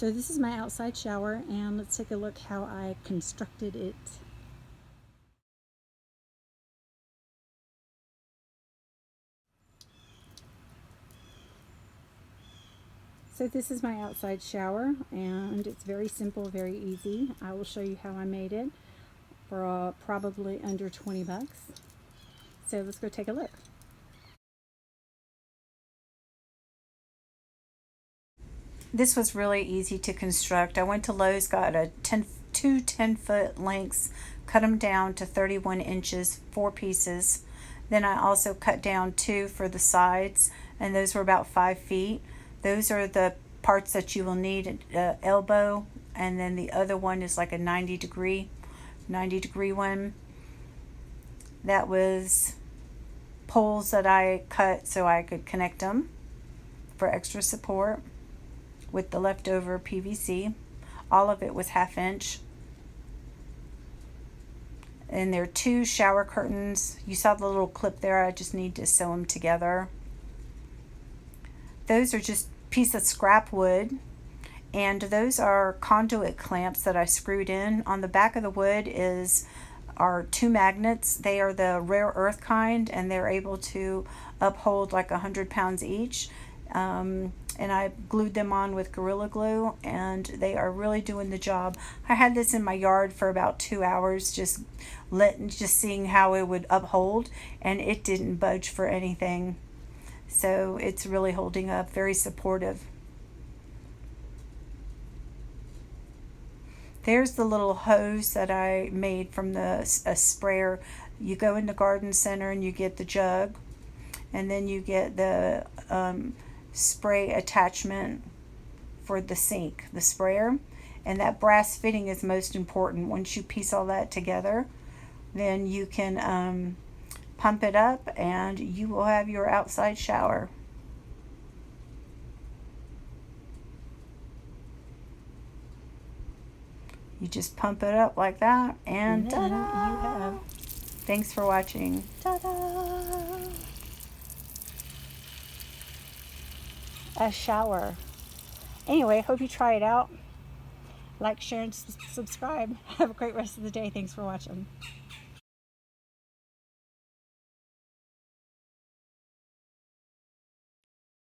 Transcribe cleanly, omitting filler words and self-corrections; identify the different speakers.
Speaker 1: So this is my outside shower, and let's take a look how I constructed it. So this is my outside shower, and it's very simple, very easy. I will show you how I made it for probably under 20 bucks. So let's go take a look. This was really easy to construct. I went to Lowe's, got two 10-foot lengths, cut them down to 31 inches, 4 pieces. Then I also cut down 2 for the sides, and those were about 5 feet. Those are the parts that you will need, elbow, and then the other one is like a 90 degree one. That was poles that I cut so I could connect them for extra support with the leftover PVC. All of it was 1/2 inch. And there are 2 shower curtains. You saw the little clip there. I just need to sew them together. Those are just piece of scrap wood, and those are conduit clamps that I screwed in. On the back of the wood are 2 magnets. They are the rare earth kind, and they're able to uphold like 100 pounds each. And I glued them on with Gorilla Glue, and they are really doing the job. I had this in my yard for about 2 hours, just seeing how it would uphold, and it didn't budge for anything. So it's really holding up, very supportive. There's the little hose that I made from a sprayer. You go in the garden center and you get the jug, and then you get the spray attachment for the sink, the sprayer, and that brass fitting is most important. Once you piece all that together, then you can pump it up and you will have your outside shower. You just pump it up like that, and ta-da! You have. Thanks for watching. Ta-da! A shower. Anyway, hope you try it out. Like, share, and subscribe. Have a great rest of the day. Thanks for watching.